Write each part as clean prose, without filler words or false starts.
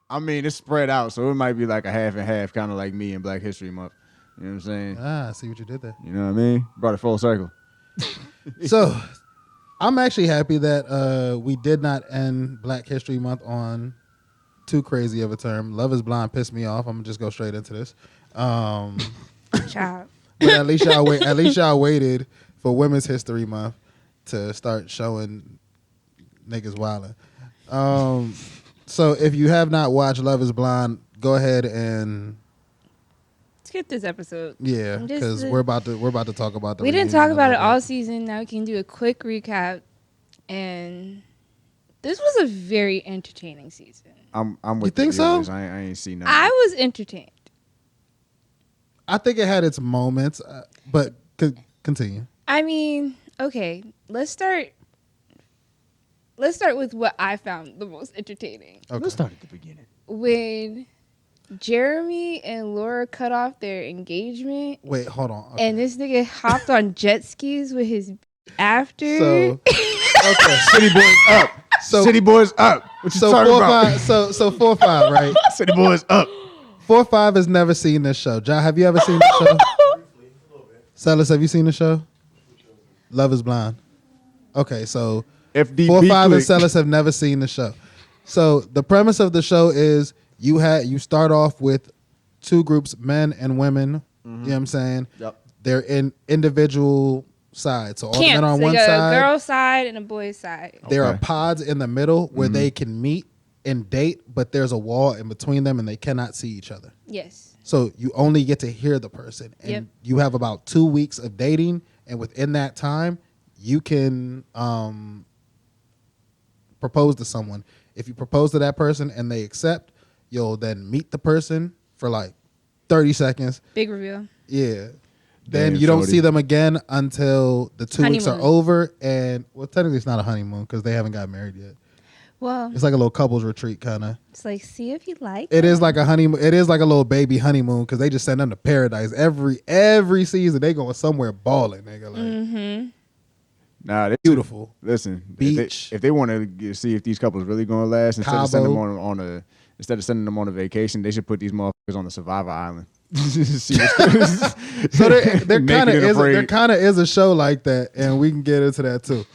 I mean, it's spread out, so it might be like a half and half, kind of like me and Black History Month. You know what I'm saying? I see what you did there. You know what I mean? Brought it full circle. So I'm actually happy that we did not end Black History Month on too crazy of a term. Love is Blind pissed me off. I'm gonna just go straight into this. Child. But at least y'all waited for Women's History Month to start showing niggas wilding. So if you have not watched Love is Blind, go ahead and Skip this episode. yeah, because we're about to talk about the. We didn't talk reunion about a it little all bit. season. Now we can do a quick recap. And this was a very entertaining season. I'm with think the so? viewers. I ain't seen nothing. I was entertained. I think it had its moments, but continue. I mean, okay, let's start with what I found the most entertaining. Okay. Let's start at the beginning. When Jeremy and Laura cut off their engagement Wait, hold on. Okay. and this nigga hopped on jet skis with his after. So okay, City boys up. So- City boys up. What you so talking about? 4-5. So 4-5, right? City boys up. 4-5 has never seen this show. Ja, have you ever seen the show? Sellers, have you seen the show? Love is Blind. Okay, so FDB 4-5 and click. Sellers have never seen the show. So the premise of the show is you start off with two groups, men and women. You know what I'm saying? Yep. They're in individual sides. So all the men Camps, are on like one a side. girl side and a boy side. There are Okay. pods in the middle where they can meet and date, but there's a wall in between them and they cannot see each other. Yes. So you only get to hear the person. And Yep. you have about 2 weeks of dating. And within that time, you can propose to someone. If you propose to that person and they accept, you'll then meet the person for like 30 seconds. Big reveal. Yeah. Then Damn, you don't shorty. see them again until the 2 weeks are Honeymoon. over. And well, technically it's not a honeymoon because they haven't got married yet. Well, It's like a little couples retreat kind of. it's like, see if you like It is like a honeymoon. It is like a little baby honeymoon because they just send them to paradise every season. They going somewhere balling, nigga. Like Mm-hmm. Nah, they beautiful. listen. Beach. If they want to see if these couples really gonna last, instead of sending them Cabo. instead of sending them on a vacation, they should put these motherfuckers on the Survivor Island. See what's- So there kind of Naked and is afraid. there kind of is a show like that, and we can get into that too.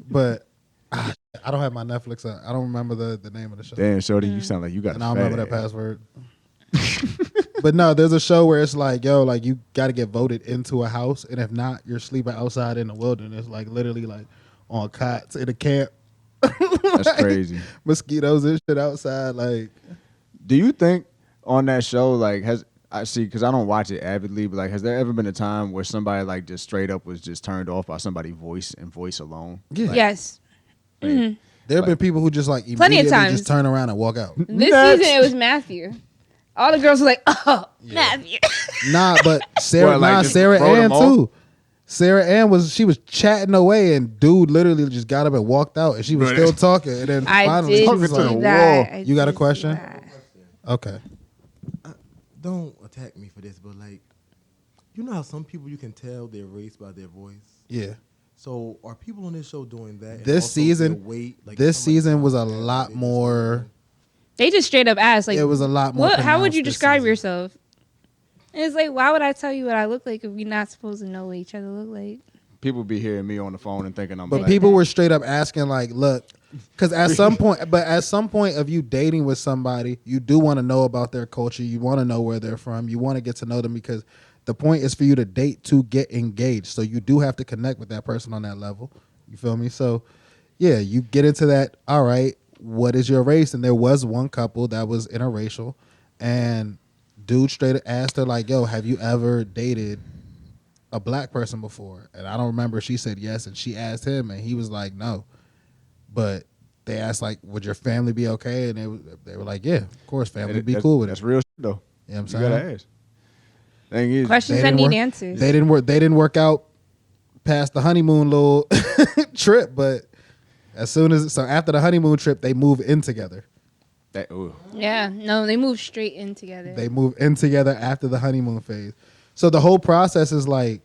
But I don't have my Netflix up. I don't remember the name of the show, Damn, shorty, you sound like you got. and a I don't remember that fat ass. password. But no, there's a show where it's like, yo, like you got to get voted into a house, and if not, you're sleeping outside in the wilderness, like literally like on cots in a camp. That's Like, crazy. Mosquitoes and shit outside, like. Do you think on that show, like, because I don't watch it avidly, but like, has there ever been a time where somebody like just straight up was just turned off by somebody's voice and voice alone? Yeah. Like, Yes. like, There have been people who just like Plenty of immediately times. just turn around and walk out. This Next. season, it was Matthew. All the girls were like, oh, Yeah. Matthew. Nah, but Sarah, What, like, just Sarah wrote Ann them too. Sarah Ann was chatting away, and dude literally just got up and walked out, and she was Right. still talking, and then I finally did she Talking was to like, the see that. wall. I You got a did see question? that. "Okay, Don't attack me for this, but like, you know how some people you can tell their race by their voice. yeah." So are people on this show doing that? And This also their season- weight? Like, this somebody season was a sounds bad, lot they just more- doing- They just straight up asked, like, It was a lot more. what? How would you pronounced this describe season. yourself? And it's like, why would I tell you what I look like if we're not supposed to know what each other look like? People be hearing me on the phone and thinking I'm But black. people were straight up asking, like, look, because at some point of you dating with somebody, you do want to know about their culture. You want to know where they're from. You want to get to know them because the point is for you to date to get engaged. So you do have to connect with that person on that level. You feel me? So, yeah, you get into that. All right, what is your race? And there was one couple that was interracial, and dude straight up asked her, like, yo, have you ever dated a black person before? And I don't remember. She said yes, and she asked him, and he was like, no. But they asked, like, would your family be okay? And they were like, yeah, of course, family would be cool with it. That's real shit, though. You know what You I'm gotta saying? ask. Thing is, Questions They that didn't need work- answers. They didn't work out past the honeymoon little trip, but after the honeymoon trip, they move in together. ooh. Yeah, no, they moved straight in together. They move in together after the honeymoon phase. So the whole process is like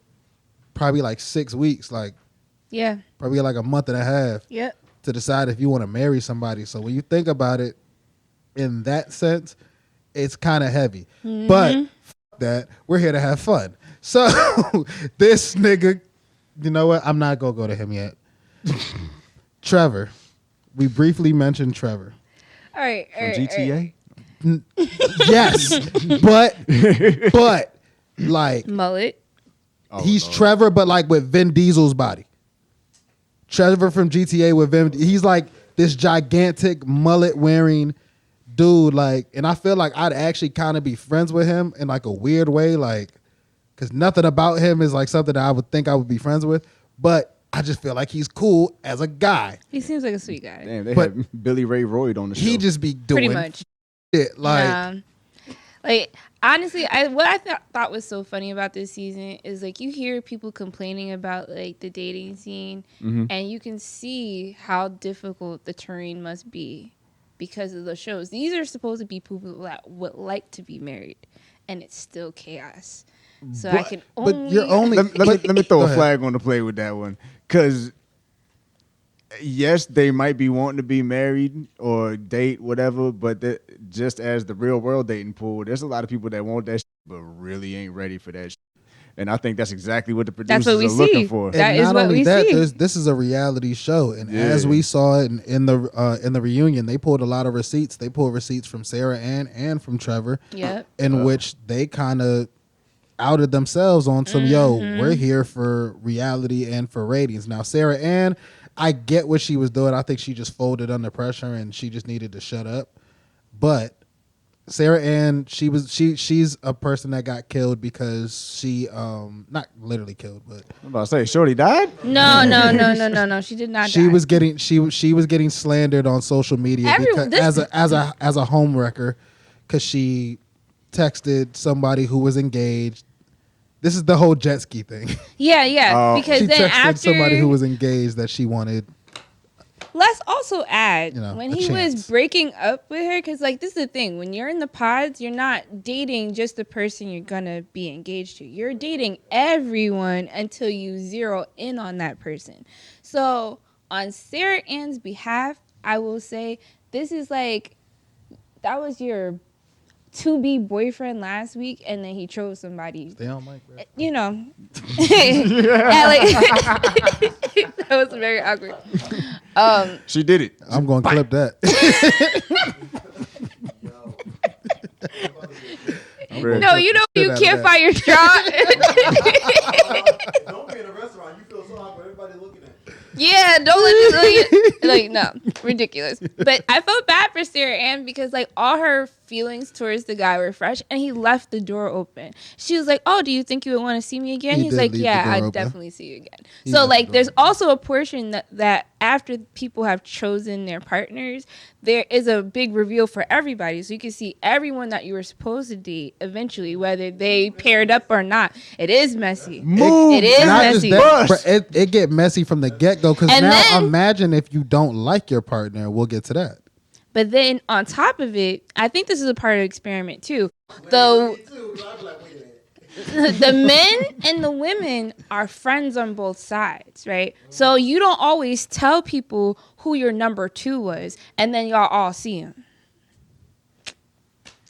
probably like 6 weeks, like yeah, probably like a month and a half yep. to decide if you want to marry somebody. So when you think about it, in that sense, it's kind of heavy. But fuck that, we're here to have fun. So this nigga, you know what? I'm not gonna go to him yet. Trevor, we briefly mentioned Trevor. All right. From GTA. Yes, but like Mullet. Oh, he's Lord. Trevor, but like with Vin Diesel's body. Trevor from GTA with Vin. He's like this gigantic mullet wearing dude. Like, and I feel like I'd actually kind of be friends with him in like a weird way, like, because nothing about him is like something that I would think I would be friends with. But I just feel like he's cool as a guy. He seems like a sweet guy. Damn, they But had Billy Ray Royd on the show. He just be doing Pretty much. shit. Like, Yeah. Like honestly, what I thought was so funny about this season is like you hear people complaining about like the dating scene, and you can see how difficult the terrain must be because of the shows. These are supposed to be people that would like to be married, and it's still chaos. So I can only. but you're only. Let me throw Go a ahead. flag on the play with that one, because yes, they might be wanting to be married or date, whatever, but just as the real world dating pool, there's a lot of people that want that shit, but really ain't ready for that shit. And I think that's exactly what the producers That's what we are looking see. for. That And is not what only we that, see. this is a reality show, and Yeah. as we saw in the reunion, they pulled a lot of receipts. They pulled receipts from Sarah Ann and from Trevor, Yep. in which they kind of outed themselves on some we're here for reality and for ratings. Now Sarah Ann, I get what she was doing. I think she just folded under pressure and she just needed to shut up. But Sarah Ann, she's a person that got killed because she not literally killed, but I'm about to say, Shorty died? No. She did not. she die. was getting she was getting slandered on social media Everyone- because this- as a home wrecker, because she texted somebody who was engaged. This is the whole jet ski thing. Yeah. Oh. Because She then texted after somebody who was engaged that she wanted. let's also add You know, when a he chance. was breaking up with her, because like this is the thing, when you're in the pods, you're not dating just the person you're gonna be engaged to. You're dating everyone until you zero in on that person. So on Sarah Ann's behalf, I will say this is like that was your to-be boyfriend last week, and then he chose somebody. Stay on mic, bro. You know, yeah, like that was very awkward. She did it. I'm going to clip that. No, you know you out of can't that. find your straw. Don't be in a restaurant. You feel so awkward. Everybody looking at you. Yeah, don't let me like no, ridiculous. But I felt bad for Sarah Ann because like all her feelings towards the guy were fresh, and he left the door open. She was like, "Oh, do you think you would want to see me again?" He He's did like, leave the "Yeah, door I'd open. definitely see you again." He So left the like, door there's open. also a portion that after people have chosen their partners, there is a big reveal for everybody, so you can see everyone that you were supposed to date eventually, whether they paired up or not. It is messy. Move, It is Not messy. just that, but it get messy from the get go. Because And now then- imagine if you don't like your partner. We'll get to that. But then on top of it, I think this is a part of the experiment too. Though the men and the women are friends on both sides, right? So you don't always tell people who your number two was, and then y'all all see him.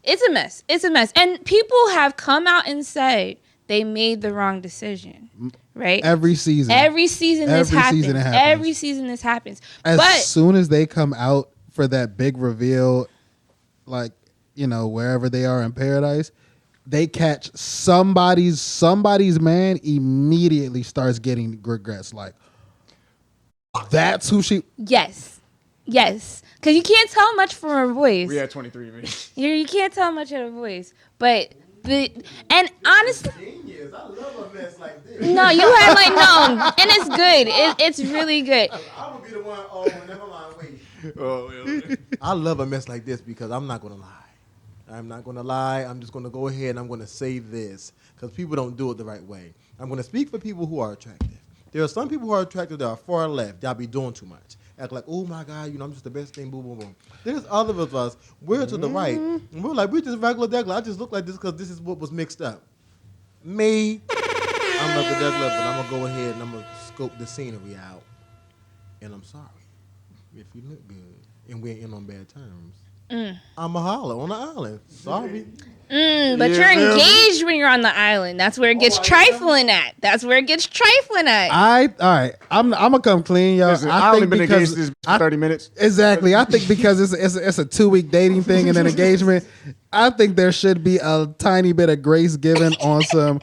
It's a mess. It's a mess. And people have come out and said they made the wrong decision, right? Every season. Every season this Every happens. season it happens. Every season this happens. As But soon as they come out for that big reveal, like, you know, wherever they are in paradise, they catch somebody's man immediately starts getting regrets. Like, that's who she. yes. Because you can't tell much from her voice. We had 23 minutes. You can't tell much of her voice. But and honestly, Genius. I love a mess like this. no, you had like no, and it's good. It's really good. I would be the one. Oh, never mind. Wait. Oh, yeah. I love a mess like this because I'm not gonna lie. I'm not gonna lie. I'm just gonna go ahead and I'm gonna say this because people don't do it the right way. I'm gonna speak for people who are attractive. There are some people who are attractive that are far left. Y'all be doing too much. Act like, oh my God, you know, I'm just the best thing. Boom, boom, boom. There's other of us. We're to the right. And we're like, we're just regular. I just look like this because this is what was mixed up. Me, I'm not the degular, but I'm gonna go ahead and I'm gonna scope the scenery out. And I'm sorry if you look good and we ain't in on bad terms. I'm a holler on the island. Sorry. But Yeah, you're feel me? engaged when you're on the island. That's where it gets trifling at. That's where it gets trifling at. All right. I'm gonna come clean, y'all. Listen, I only been engaged this for 30 minutes. Exactly. I think because it's a 2-week dating thing and an engagement, I think there should be a tiny bit of grace given on some.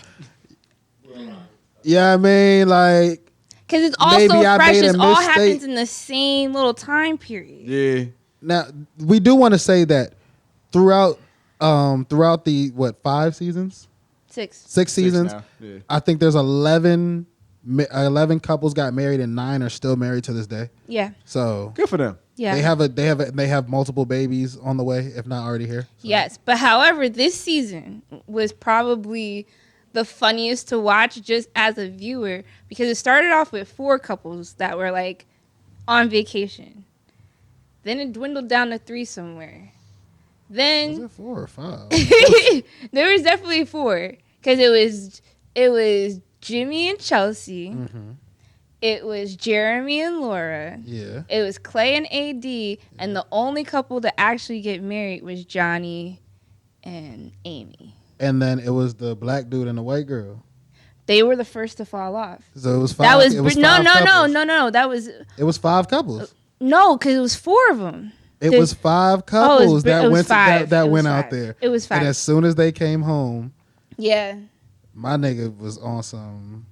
Yeah, I mean, like, Because it's also maybe I fresh. made a It all mistake. happens in the same little time period. Yeah. now we do want to say that throughout the 5 seasons, 6. 6 seasons, now, yeah. I think there's 11 couples got married and 9 are still married to this day. Yeah. So Good for them. Yeah. they have multiple babies on the way, if not already here. So. Yes. But however, this season was probably the funniest to watch just as a viewer because it started off with 4 couples that were like on vacation. Then it dwindled down to 3 somewhere. Was Then it 4 or 5? there was definitely 4 because it was Jimmy and Chelsea. Mm-hmm. It was Jeremy and Laura. Yeah. It was Clay and AD, and the only couple to actually get married was Johnny and Amy. And then it was the black dude and the white girl. They were the first to fall off. So it was 5. That was, it was no. 5 couples. That was It was 5 couples. no, because it was 4 of them. It was 5 couples it was went 5. that It was went out 5. there. It was 5. And as soon as they came home, Yeah, my nigga was on some.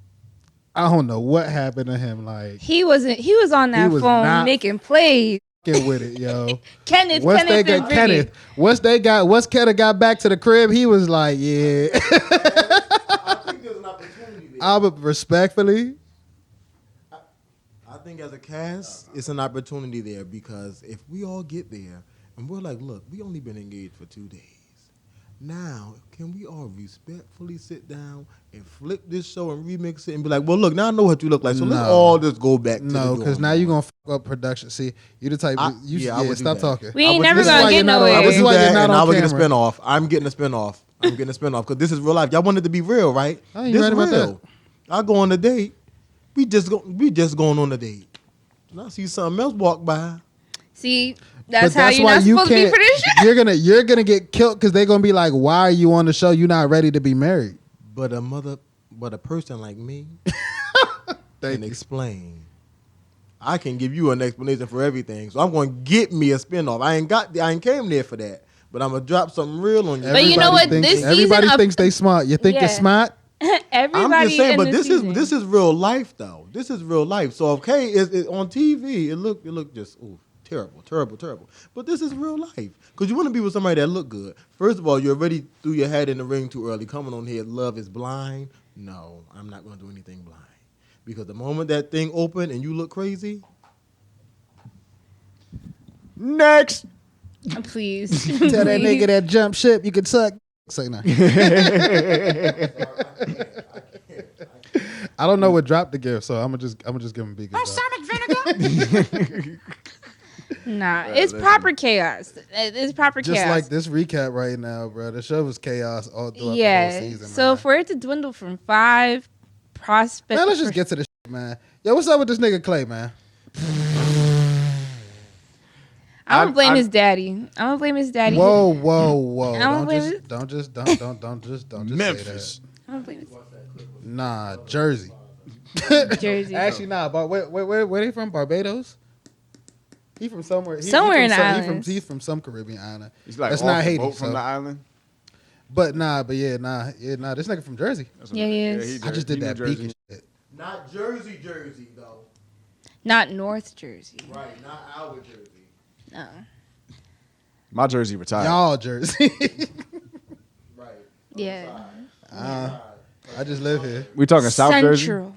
I don't know what happened to him. Like he wasn't. He was on that was phone not- making plays. get with it, yo. Kenneth Once and Brittany. once Kenneth got back to the crib, he was like, yeah. I think there's an opportunity there. I would respectfully. I think as a cast, it's an opportunity there because if we all get there and we're like, look, we only been engaged for 2 days. Now, can we all respectfully sit down and flip this show and remix it and be like, well, look, now I know what you look like, so let's No. all just go back to No, the because drawing now you're board. gonna fuck up production. See, you the type. I would do Stop that. talking. We ain't would- never this is gonna why get you're not on- nowhere. I would This is do why you're that, not and on I would get a camera. spinoff. I'm getting a spinoff. I'm getting a spinoff because this is real life. Y'all wanted to be real, right? I ain't This ready about real. I go on a date. We just going on a date. And I see something else walk by. See, that's how you're not supposed to be for this show. You're gonna get killed because they're gonna be like, why are you on the show? You're not ready to be married. But a person like me can explain. I can give you an explanation for everything. So I'm going to get me a spinoff. I ain't came there for that. But I'm gonna drop something real on you. But you know what? Everybody thinks they smart. You think you're Yeah. smart? Everybody. I'm just saying, in but this season. this is real life though. This is real life. So okay, it on TV, it look just terrible. But this is real life because you want to be with somebody that look good. First of all, you already threw your hat in the ring too early. Coming on here, love is blind. No, I'm not gonna do anything blind because the moment that thing open and you look crazy, Next. Please. Tell that nigga that jump ship you could suck. Say no. I don't know what drop to give, so I'm gonna just give him big. Nah, it's proper chaos. It's proper Just chaos. like this recap right now, bro. The show was chaos all throughout the Yeah. whole season. So man. for it to dwindle from 5 prospects. Man, let's just get to the shit, man. Yo, what's up with this nigga Clay, man? I'm gonna blame his daddy. I'm gonna blame his daddy. Whoa. don't blame it. Don't just Memphis. say I'm gonna blame his that. Nah, Jersey. Jersey. Actually, nah. But where they from? Barbados. He from somewhere. Somewhere in the He islands. he's from some Caribbean island. He's like That's off not the Haiti. boat from so- the island. But nah. This nigga from Jersey. Yeah, he is. I just did that Jersey. beacon shit. not Jersey though. Not North Jersey. Right, not our Jersey. No. My jersey retired. Y'all Jersey. Right. Yeah. I just live here. We talking South Jersey? Central.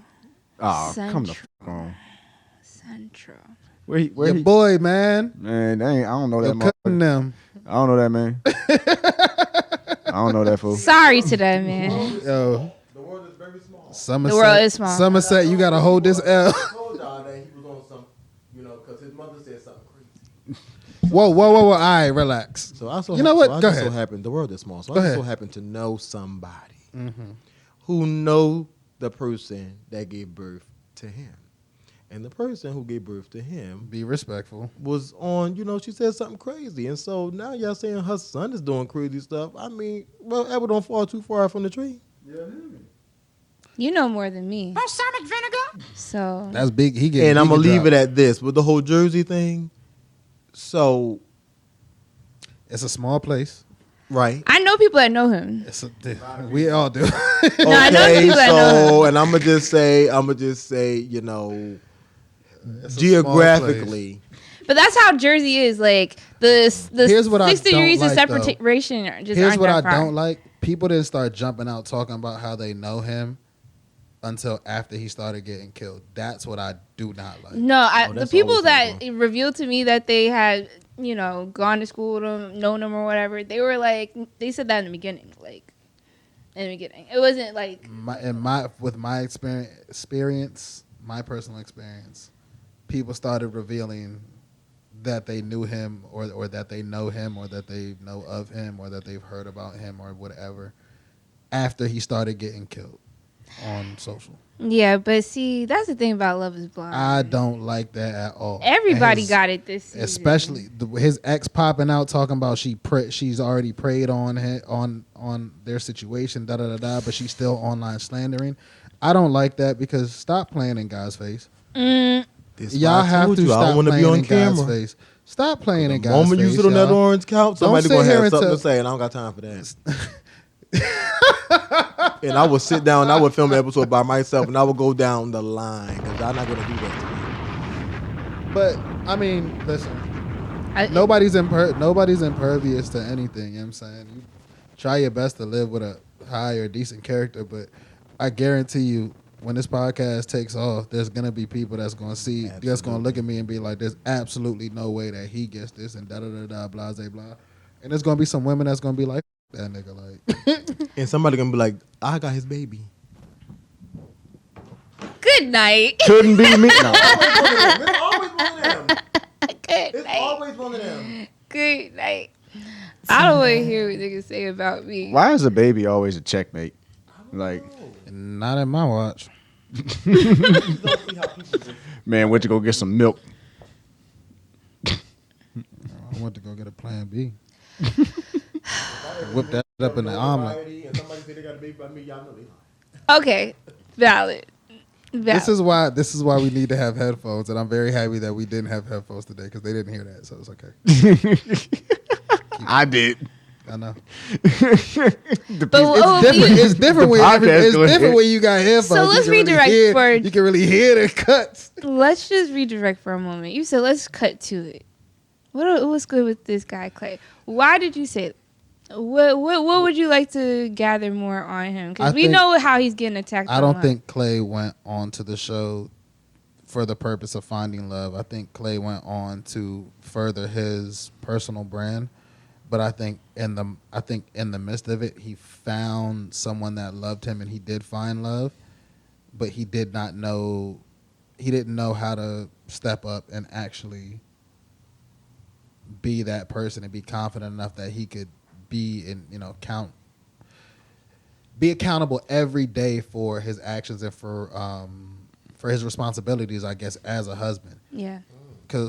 Oh, come the Central. fuck on. Central. Where Your he? boy, man. Man, I don't know You're that. cutting them. I don't know that man. I don't know that fool. Sorry to that man. Yo, The world is very small. Somerset. world is small. Somerset, you gotta hold this L. I told y'all that he was on some, because his mother said something crazy. Whoa. All right, relax. So I You know what? So I Go just ahead. so happened the world is small. So Go I just ahead. so happened to know somebody Mm-hmm. who know the person that gave birth to him, And the person who gave birth to him Be respectful. was on, she said something crazy. And so now y'all saying her son is doing crazy stuff. I mean, well, apple don't fall too far from the tree. You know more than me. Balsamic vinegar. So That's big. He get. And I'm going to leave drop. it at this with the whole Jersey thing. So, It's a small place. right. I know people that know him. We all do. I know Okay, people that know so, him. and I'm going to just say, It's a geographically. But that's how Jersey is. Like the Here's what I 6 don't degrees of like, though. separation just Here's aren't what that I far. don't like. People didn't start jumping out talking about how they know him until after he started getting killed. That's what I do not like. No, Oh, the that's people always that horrible. revealed to me that they had, gone to school with him, known him or whatever, they were like, they said that in the beginning. Like, in the beginning. It wasn't like. With my experience, my personal experience, people started revealing that they knew him or that they know him or that they know of him or that they've heard about him or whatever after he started getting killed on social. Yeah, but see, that's the thing about Love is Blind. I don't like that at all. Everybody His- got it this season. especially his ex popping out talking about she's already preyed on their situation, da da da da, but she's still online slandering. I don't like that because stop playing in God's face. This is Y'all why I have told to you, I stop don't want to playing be on in God's camera. face. Stop playing in The God's moment face. you sit on that y'all. orange couch, Don't somebody sit going to here have and something tell- to say, and I don't got time for that. And I would sit down and I would film the episode by myself, and I would go down the line because I'm not going to do that to me. But I mean, listen. I- Nobody's impervious to anything. You know what I'm saying? You try your best to live with a high or decent character, but I guarantee you, when this podcast takes off, there's gonna be people that's gonna that's gonna look at me and be like, "There's absolutely no way that he gets this," and da da da da blah blah blah. And there's gonna be some women that's gonna be like, "That nigga," like. And somebody going to be like, I got his baby. Good night. Couldn't be me. No. It's always one of them. Good It's night. always one of them. Good night. I don't want to hear what niggas say about me. Why is a baby always a checkmate? Like, Not in my watch. man, went to go get some milk. I went to go get a Plan B. Whip that up in the omelet. And somebody say they got a baby by me, y'all know they lying. Okay. Valid. This is why we need to have headphones, and I'm very happy that we didn't have headphones today because they didn't hear that, so it's okay. I did. I know. It's Different when podcast it's going different ahead. when you got headphones. So let's You can redirect hear, for- you can really hear the cuts. Let's just redirect for a moment. You said let's cut to it. What's good with this guy, Clay? Why did you say that? What would you like to gather more on him? I Because we think- know how he's getting attacked. I don't online. think Clay went on to the show for the purpose of finding love. I think Clay went on to further his personal brand. But I think in the midst of it, he found someone that loved him, and he did find love. But he didn't know how to step up and actually be that person and be confident enough that he could be be accountable every day for his actions and for his responsibilities, I guess, as a husband. Yeah.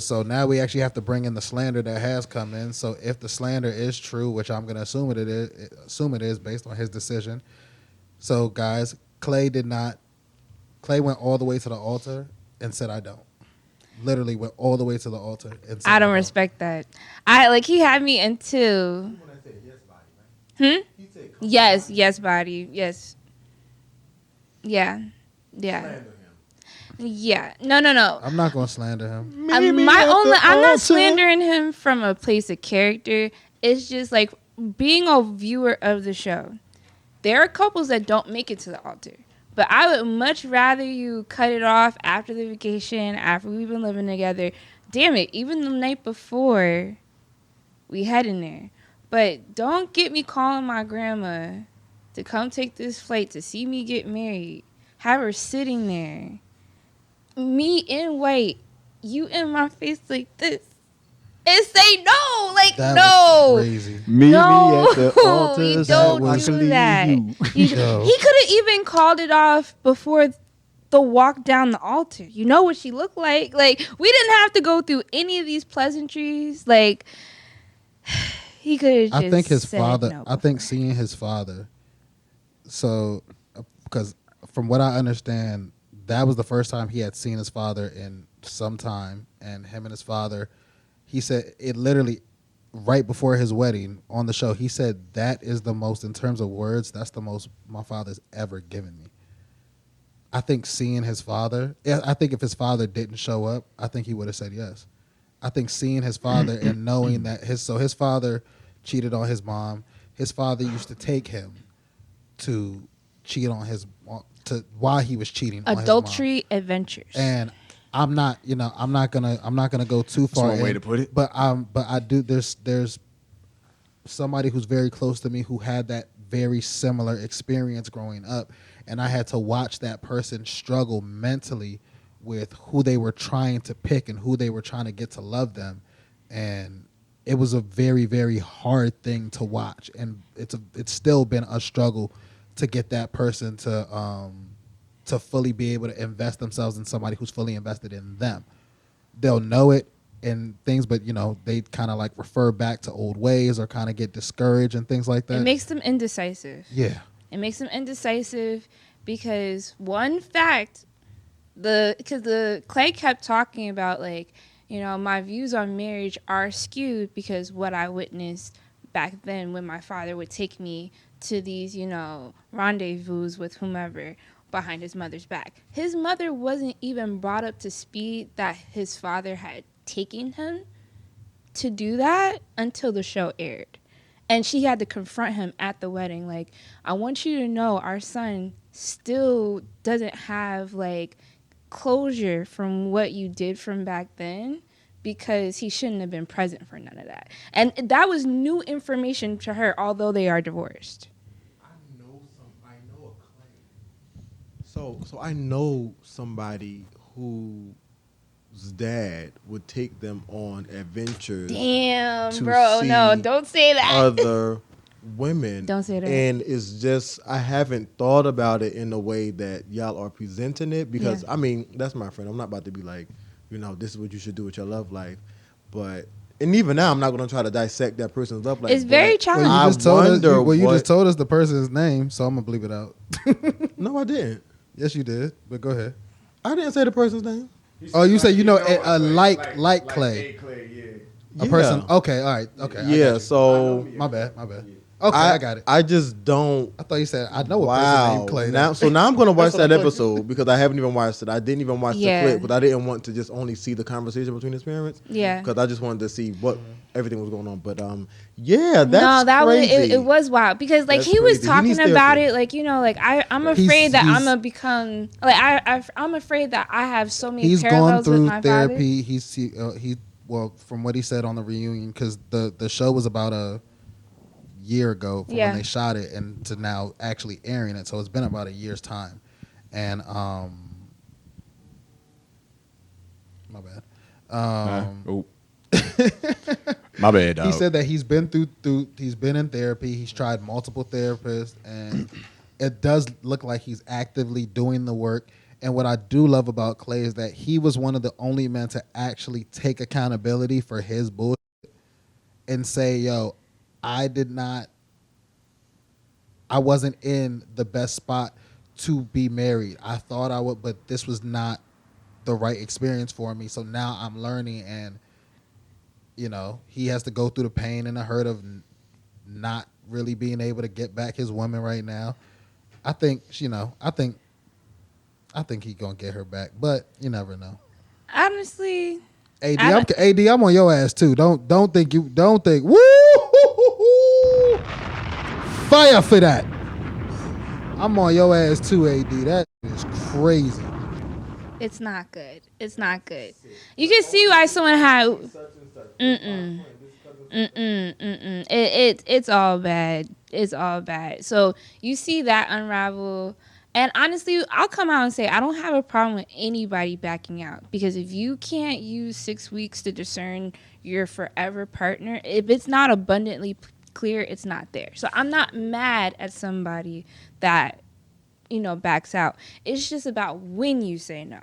So now we actually have to bring in the slander that has come in. So if the slander is true, which I'm going to assume it is based on his decision. So guys, Clay went all the way to the altar and said, "I don't." Literally went all the way to the altar and said, I don't respect that. He had me into. Yes, body. Yes. Yeah. Yeah. Yeah. No. I'm not going to slander him. I'm not slandering him from a place of character. It's just like being a viewer of the show. There are couples that don't make it to the altar. But I would much rather you cut it off after the vacation, after we've been living together. Damn it, even the night before we head in there. But don't get me calling my grandma to come take this flight to see me get married. Have her sitting there. Me in white. You in my face like this. And say no. Like, That no. was crazy. Meet No, me at the altar. you so don't I do can leave that. you. He could have even called it off before the walk down the altar. You know what she looked like. Like, we didn't have to go through any of these pleasantries. Like, he could have just I think his said father. no I think before. seeing his father. So, because from what I understand, that was the first time he had seen his father in some time, and him and his father. He said it literally right before his wedding on the show. He said that is the most, in terms of words, that's the most my father's ever given me. I think seeing his father. I think if his father didn't show up, I think he would have said yes. I think seeing his father and knowing that his father cheated on his mom. His father used to take him to cheat on to while he was cheating on his mom. Adultery adventures. And I'm not gonna go too far. one way to put it. But I do. There's somebody who's very close to me who had that very similar experience growing up, and I had to watch that person struggle mentally with who they were trying to pick and who they were trying to get to love them, and it was a very, very hard thing to watch, and it's still been a struggle to get that person to fully be able to invest themselves in somebody who's fully invested in them. They'll know it and things, but they kind of like refer back to old ways or kind of get discouraged and things like that. It makes them indecisive. Yeah. It makes them indecisive because one fact, because the Clay kept talking about like, my views on marriage are skewed because what I witnessed back then when my father would take me to these, rendezvous with whomever behind his mother's back. His mother wasn't even brought up to speed that his father had taken him to do that until the show aired. And she had to confront him at the wedding. Like, I want you to know our son still doesn't have, like, closure from what you did from back then because he shouldn't have been present for none of that. And that was new information to her, although they are divorced. I know a claim. So I know somebody whose dad would take them on adventures. Damn, to bro. No, see don't say that. Other women. Don't say that. And it's just, I haven't thought about it in the way that y'all are presenting it because, Yeah. I mean, that's my friend. I'm not about to be like, this is what you should do with your love life. And even now, I'm not going to try to dissect that person's love life. It's very but challenging. Well, you just told us. You what- just told us the person's name, so I'm gonna bleep it out. No, I didn't. Yes, you did. But go ahead. I didn't say the person's name. Oh, you say like Clay. A Yeah. person. Okay. All right. Okay. I got Yeah, you. so My bad. Okay, I got it. I just don't. I thought you said I know a person Wow. named Clay. Now I'm gonna watch That's what that I thought. episode because I haven't even watched it. I didn't even watch Yeah. the clip, but I didn't want to just only see the conversation between his parents. Yeah. Because I just wanted to see what everything was going on. But yeah, that's No, that crazy. was it was wild because like That's he was crazy. He talking needs about therapy. it like I'm afraid that he's- I'm gonna become like I'm afraid that I have so many He's gone parallels with through my therapy. Well, from what he said on the reunion, because the show was about a year ago from Yeah. when they shot it and to now actually airing it, so it's been about a year's time. And my bad. My bad, dog. He said that he's been he's been in therapy. He's tried multiple therapists, and it does look like he's actively doing the work. And what I do love about Clay is that he was one of the only men to actually take accountability for his bullshit and say, "Yo, I wasn't in the best spot to be married. I thought I would, but this was not the right experience for me. So now I'm learning, and he has to go through the pain and the hurt of not really being able to get back his woman right now. I think he's gonna get her back, but you never know. Honestly, AD, I'm on your ass too. Don't think woo fire for that. I'm on your ass too, AD. That is crazy. it's not good. It's not good. You can see why someone had It's all bad. It's all bad. So you see that unravel. And honestly, I'll come out and say I don't have a problem with anybody backing out because if you can't use 6 weeks to discern your forever partner, if it's not abundantly clear, it's not there. So I'm not mad at somebody that backs out. It's just about when you say no.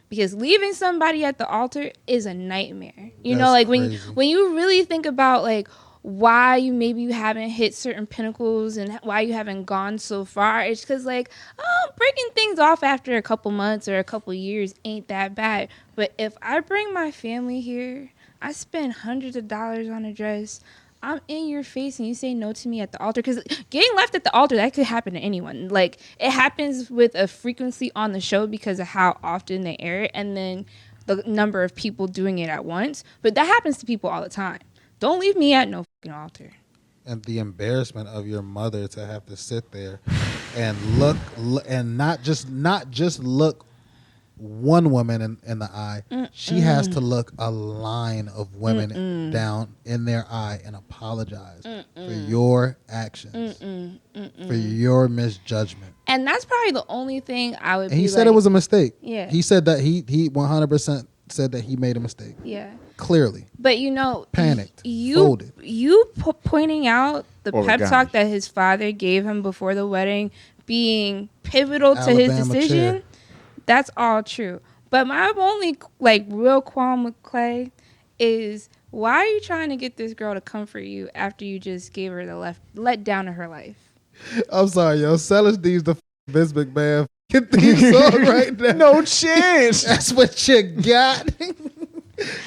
Because leaving somebody at the altar is a nightmare. That's Like crazy. when you really think about like why you haven't hit certain pinnacles and why you haven't gone so far, it's because like breaking things off after a couple months or a couple years ain't that bad. But if I bring my family here, I spend hundreds of dollars on a dress, I'm in your face and you say no to me at the altar. Because getting left at the altar, that could happen to anyone. Like, it happens with a frequency on the show because of how often they air it and then the number of people doing it at once. But that happens to people all the time. Don't leave me at no fucking altar. And the embarrassment of your mother to have to sit there and look and not just look one woman in the eye. She has to look a line of women down in their eye and apologize for your actions, for your misjudgment. And that's probably the only thing I would And be he said it was a mistake. Yeah. He said that he 100% said that he made a mistake. Yeah. Clearly. But panicked, you folded. Pointing out the pep talk that his father gave him before the wedding being pivotal to his Alabama decision, chair. that's all true. But my only like real qualm with Clay is, why are you trying to get this girl to comfort you after you just gave her the let down of her life? I'm sorry, yo. Sellers needs the Vince McMahon theme song right now. No chance. That's what you got.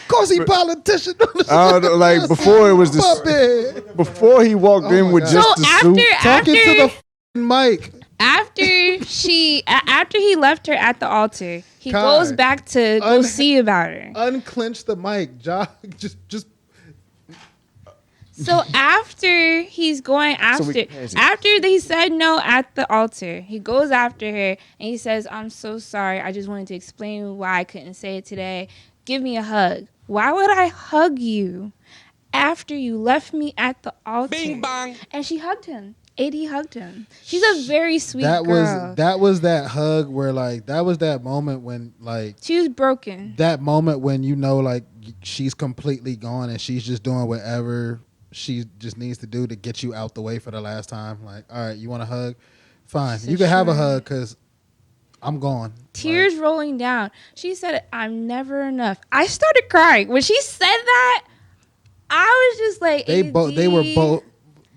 Cause he politician. Like before it was the before he walked Oh in my with God. just So the after- suit. Talking to the mic. After he left her at the altar, he Kai. goes back to go see about her. Unclench the mic, Josh. Just So after he's going after they said no at the altar, he goes after her and he says, "I'm so sorry. I just wanted to explain why I couldn't say it today. Give me a hug." Why would I hug you after you left me at the altar? Bing bang. And she hugged him. AD hugged him. She's a very sweet that girl. was that hug where like that was that moment when like She was broken. that moment when you know like she's completely gone and she's just doing whatever she just needs to do to get you out the way for the last time. Like, all right, you want a hug? Fine, She you said, can have a "Sure." hug because I'm gone. Tears rolling down. She said, "I'm never enough." I started crying when she said that. I was just like, They were both.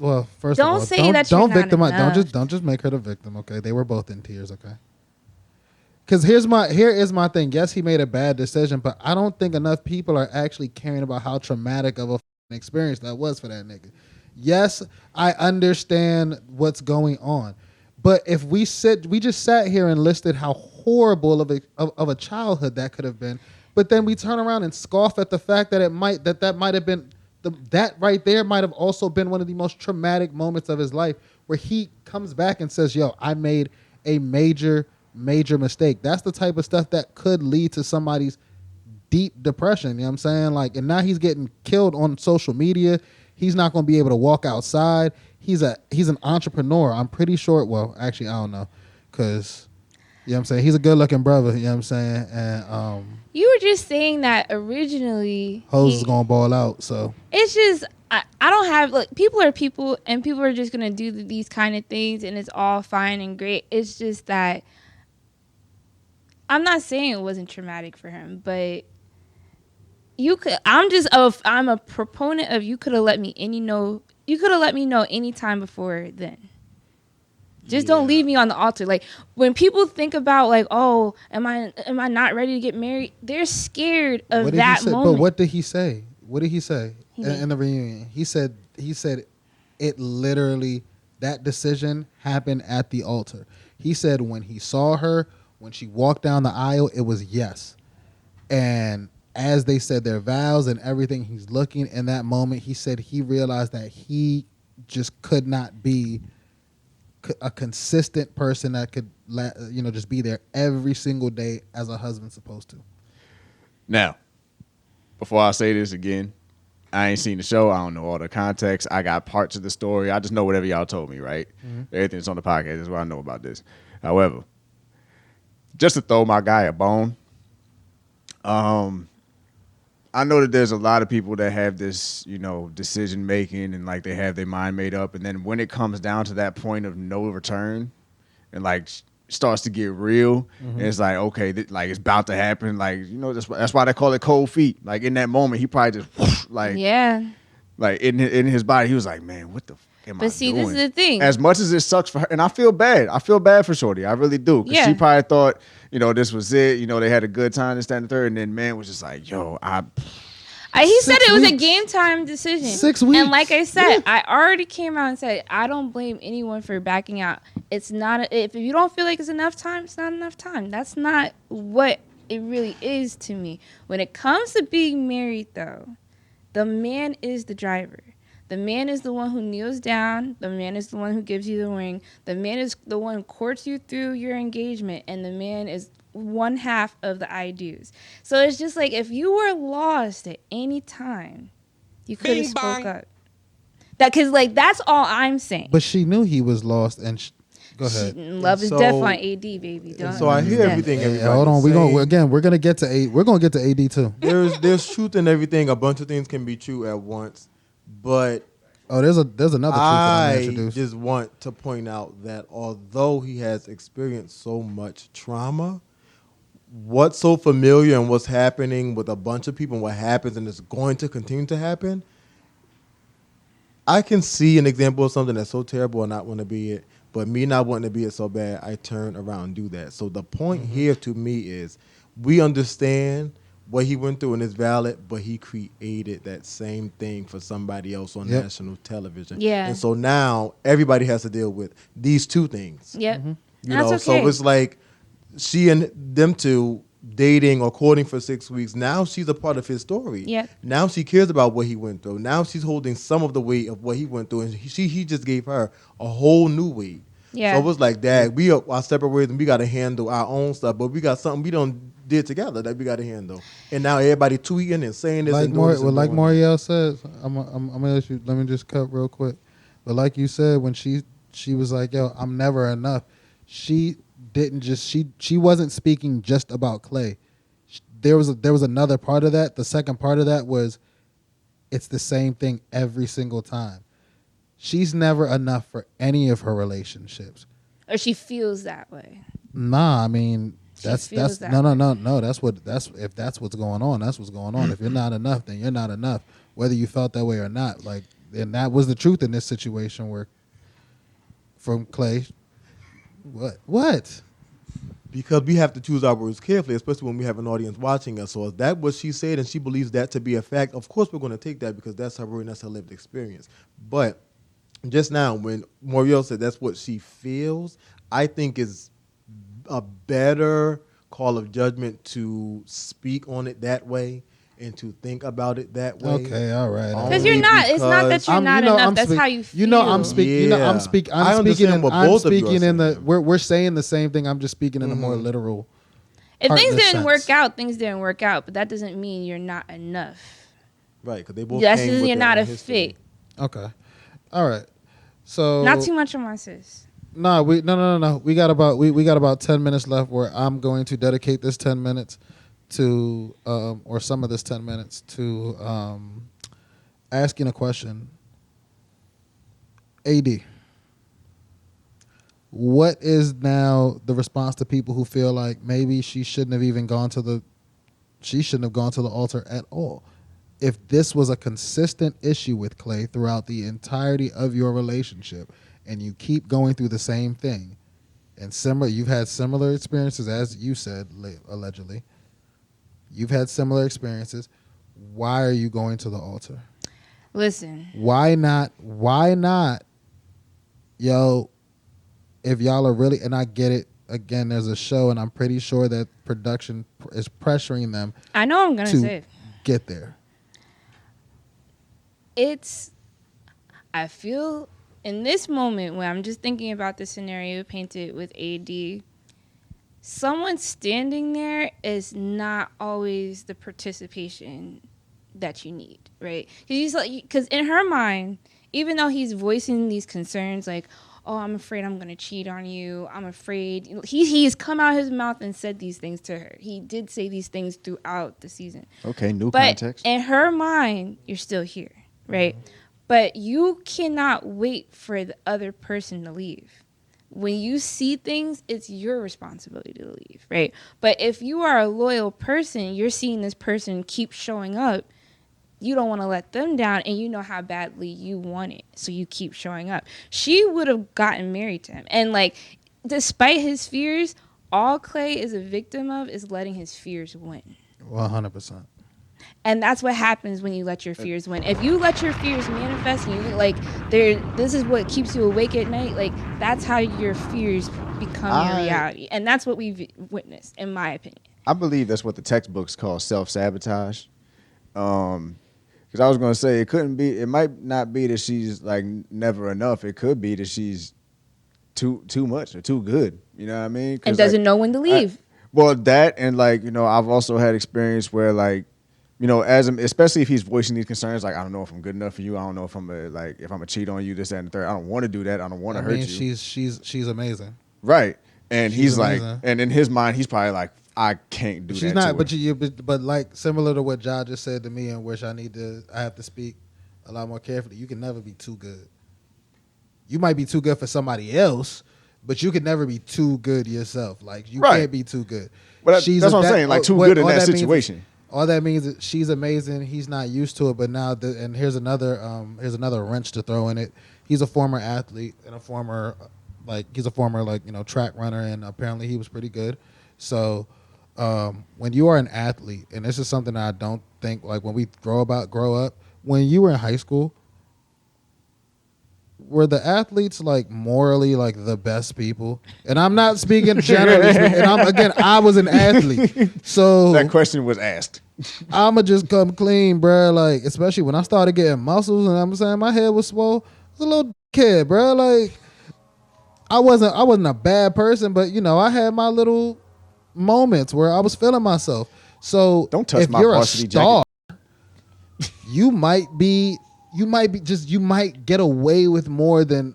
Well, first Don't of all, say that you're don't not victimize. enough. Don't just make her the victim. Okay, they were both in tears. Okay. Because here is my thing. Yes, he made a bad decision, but I don't think enough people are actually caring about how traumatic of a experience that was for that nigga. Yes, I understand what's going on, but if we just sat here and listed how horrible of a childhood that could have been, but then we turn around and scoff at the fact that that might have been that right there might have also been one of the most traumatic moments of his life, where he comes back and says, "Yo, I made a major mistake." That's the type of stuff that could lead to somebody's deep depression. You know what I'm saying? Like, and now he's getting killed on social media. He's not going to be able to walk outside. He's an entrepreneur. I'm pretty sure. Well, actually, I don't know, because you know what I'm saying, he's a good looking brother. You know what I'm saying? And You were just saying that originally. hoes is gonna ball out. So It's just I don't have people are people and people are just gonna do these kind of things and it's all fine and great. It's just that I'm not saying it wasn't traumatic for him, but I'm a proponent of you could have let me know any time before then. Just don't leave me on the altar. Like, when people think about like, oh, am I not ready to get married? They're scared of that moment. But what did he say? What did he say He in the reunion? He said it literally, that decision happened at the altar. He said when he saw her, when she walked down the aisle, it was yes. And as they said their vows and everything, he's looking in that moment. He said he realized that he just could not be a consistent person that could, just be there every single day as a husband's supposed to. Now, before I say this again, I ain't seen the show. I don't know all the context. I got parts of the story. I just know whatever y'all told me, right? Mm-hmm. Everything that's on the podcast is what I know about this. However, just to throw my guy a bone, I know that there's a lot of people that have this, decision making and like they have their mind made up. And then when it comes down to that point of no return and like starts to get real, and it's like, okay, like it's about to happen. Like, that's why they call it cold feet. Like in that moment, he probably just whoosh, like in his body, he was like, man, what the fuck am I But see, doing? this is the thing. As much as it sucks for her, and I feel bad. I feel bad for Shorty. I really do. Because she probably thought, this was it. They had a good time, this, that, and the third. And then man was just like, yo, he said it was a weeks. game time decision. 6 weeks. And like I said, I already came out and said, I don't blame anyone for backing out. It's not, if you don't feel like it's enough time, it's not enough time. That's not what it really is to me. When it comes to being married, though, the man is the driver. The man is the one who kneels down. The man is the one who gives you the ring. The man is the one who courts you through your engagement. And the man is one half of the I do's. So it's just like, if you were lost at any time, you could have spoke up. Because like that's all I'm saying. But she knew he was lost, and go ahead. Love is death on AD, baby. So I hear everything. Hey, hold on, we're gonna get to AD too. There's truth in everything. A bunch of things can be true at once, but there's another truth that I I introduced. just want to point out that although he has experienced so much trauma, what's so familiar and what's happening with a bunch of people and what happens and is going to continue to happen, I can see an example of something that's so terrible and not want to be it, but me not wanting to be it so bad, I turn around and do that. So the point here to me is we understand what he went through and it's valid, but he created that same thing for somebody else on national television. Yeah. And so now everybody has to deal with these two things. Yep. That's okay. So it's like she and them two dating or courting for 6 weeks. Now she's a part of his story. Yep. Now she cares about what he went through. Now she's holding some of the weight of what he went through, and he just gave her a whole new weight. Yeah. So it was like, Dad, we are separate ways, and we got to handle our own stuff, but we got something we don't did together that we got to handle. And now everybody tweeting and saying this Like and doing this and like doing Moriel says, I'm gonna let me just cut real quick. But like you said, when she was like, yo, I'm never enough, she wasn't speaking just about Clay. There was another part of that. The second part of that was it's the same thing every single time. She's never enough for any of her relationships. Or she feels that way. Nah, I mean that's no. That's if that's what's going on. That's what's going on. If you're not enough, then you're not enough. Whether you felt that way or not, like, and that was the truth in this situation where from Clay. What? Because we have to choose our words carefully, especially when we have an audience watching us. So if that's what she said and she believes that to be a fact, of course we're going to take that because that's her word and that's her lived experience. But just now, when Moriel said that's what she feels, I think is a better call of judgment to speak on it that way and to think about it that way. Okay, all right. Because you're not. It's not that you're not enough. That's how you feel. I'm speaking. Yeah. I'm speaking. I I'm speaking. understand what both of you are in the. saying. We're saying the same thing. I'm just speaking in a more literal. If things heartless didn't sense. work out, things didn't work out. But that doesn't mean you're not enough. Right, because they both That's came just with you're their not own a history. fit. Okay, all right. So Not too much on my sis. No. We got about 10 minutes left where I'm going to dedicate this 10 minutes to or some of this 10 minutes to asking a question. AD, what is now the response to people who feel like maybe she shouldn't have gone to the altar at all? If this was a consistent issue with Clay throughout the entirety of your relationship and you keep going through the same thing and you've had similar experiences, as you said, allegedly, you've had similar experiences, why are you going to the altar? Listen. Why not? Yo, if y'all are really, and I get it, again, there's a show and I'm pretty sure that production is pressuring them. I know I'm going to to say it. Get there. I feel in this moment when I'm just thinking about the scenario painted with AD, someone standing there is not always the participation that you need, right? Because in her mind, even though he's voicing these concerns like, oh, I'm afraid I'm going to cheat on you, I'm afraid, he has come out his mouth and said these things to her. He did say these things throughout the season. Okay, new But context. in her mind, you're still here, right? But you cannot wait for the other person to leave. when you see things, it's your responsibility to leave, right? But if you are a loyal person, you're seeing this person keep showing up, you don't want to let them down, and you know how badly you want it, so you keep showing up. She would have gotten married to him, and like, despite his fears, all Clay is a victim of is letting his fears win. 100%. And that's what happens when you let your fears win. If you let your fears manifest, and you like, this is what keeps you awake at night. Like, that's how your fears become your reality, and that's what we've witnessed, in my opinion. I believe that's what the textbooks call self-sabotage. Because I was gonna say it might not be that she's like never enough. It could be that she's too much or too good. You know what I mean? And doesn't know when to leave. Well, that, and like, I've also had experience where, like, especially if he's voicing these concerns, like, I don't know if I'm good enough for you. I don't know if I'm a cheat on you, this, that, and the third. I don't want to do that. I don't want to hurt you. She's amazing. Right. And She's he's amazing. like, and in his mind, he's probably like, I can't do that. She's not, to her. but like similar to what Ja just said to me, and which I have to speak a lot more carefully. You can never be too good. You might be too good for somebody else, but you can never be too good yourself. Like, you can't be too good. But that's what I'm saying. Like, too good in that situation. All that means is she's amazing. He's not used to it, but now and here's another wrench to throw in it. He's a former athlete and a former track runner, and apparently he was pretty good. So when you are an athlete, and this is something I don't think, like, when we grow up, when you were in high school, were the athletes like morally like the best people? And I'm not speaking generally. And I was an athlete, so that question was asked. I'ma just come clean, bro. Like, especially when I started getting muscles, and I'm saying my head was swole. I was a little kid, bro. Like, I wasn't a bad person, but I had my little moments where I was feeling myself. So don't touch if my you're a varsity star, jacket. you might get away with more than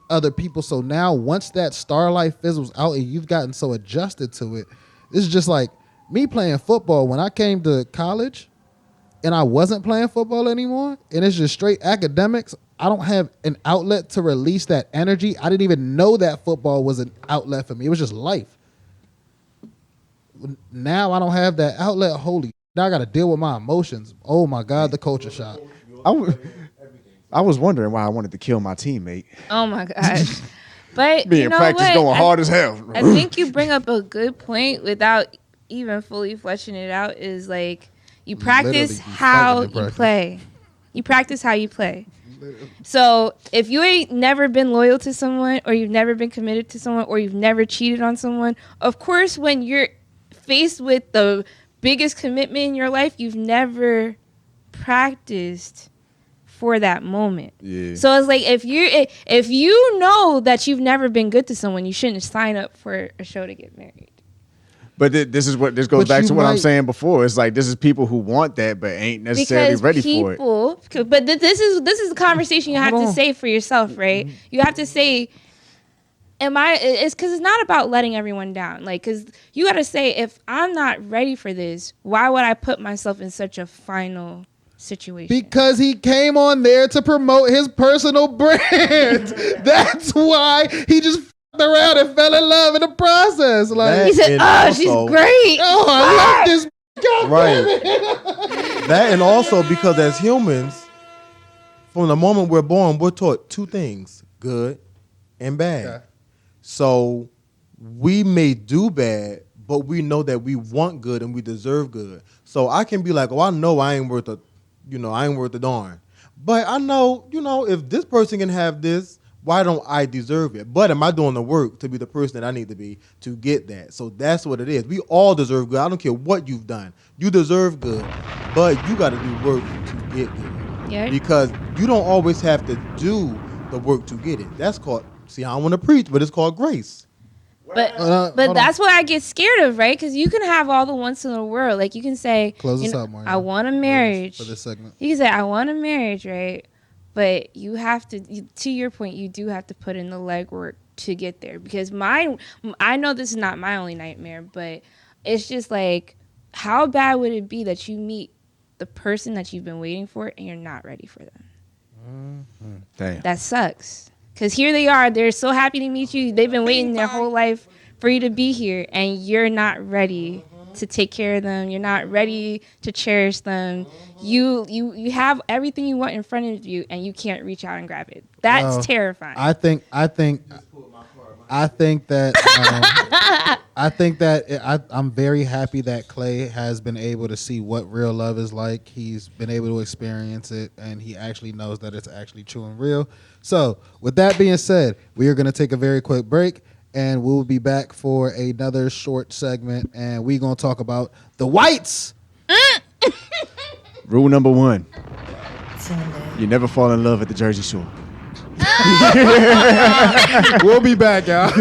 other people. So now, once that star life fizzles out and you've gotten so adjusted to it, it's just like me playing football. When I came to college and I wasn't playing football anymore, and it's just straight academics, I don't have an outlet to release that energy. I didn't even know that football was an outlet for me. It was just life. Now I don't have that outlet. Now I got to deal with my emotions. Oh my God, the culture shock. I was wondering why I wanted to kill my teammate. Oh my gosh. But being practice what? going hard as hell. I think you bring up a good point without even fully fleshing it out. Is like, you practice how you play. You practice how you play. So if you ain't never been loyal to someone, or you've never been committed to someone, or you've never cheated on someone, of course, when you're faced with the biggest commitment in your life, you've never practiced for that moment. Yeah. So it's like, if you know that you've never been good to someone, you shouldn't sign up for a show to get married. But this goes back to what I'm saying before. It's like, this is people who want that but ain't necessarily ready for it. But this is a conversation you have to say for yourself, right? You have to say, it's because it's not about letting everyone down. Like, because you got to say, if I'm not ready for this, why would I put myself in such a final situation? Because he came on there to promote his personal brand. That's why he just f***ed around and fell in love in the process. Like, he said, she's great. Oh, I love this. God right. That, and also because as humans, from the moment we're born, we're taught two things: good and bad. Okay. So we may do bad, but we know that we want good and we deserve good. So I can be like, I know I ain't worth a darn. But I know, if this person can have this, why don't I deserve it? But am I doing the work to be the person that I need to be to get that? So that's what it is. We all deserve good. I don't care what you've done. You deserve good, but you got to do work to get good. Yeah. Because you don't always have to do the work to get it. That's called, I don't want to preach, but it's called grace. But that's what I get scared of, right? Because you can have all the wants in the world. Like, you can say, I want a marriage. For this segment. You can say, I want a marriage, right? But you have to your point, you do have to put in the legwork to get there. Because I know this is not my only nightmare, but it's just like, how bad would it be that you meet the person that you've been waiting for and you're not ready for them? Damn. That sucks. Because here they are. They're so happy to meet you. They've been waiting their whole life for you to be here, and you're not ready to take care of them. You're not ready to cherish them. You have everything you want in front of you, and you can't reach out and grab it. That's terrifying. I think that I'm very happy that Clay has been able to see what real love is like. He's been able to experience it, and he actually knows that it's actually true and real. So, with that being said, we are going to take a very quick break, and we'll be back for another short segment, and we're going to talk about the whites. Rule number 1. You never fall in love at the Jersey Shore. We'll be back, y'all.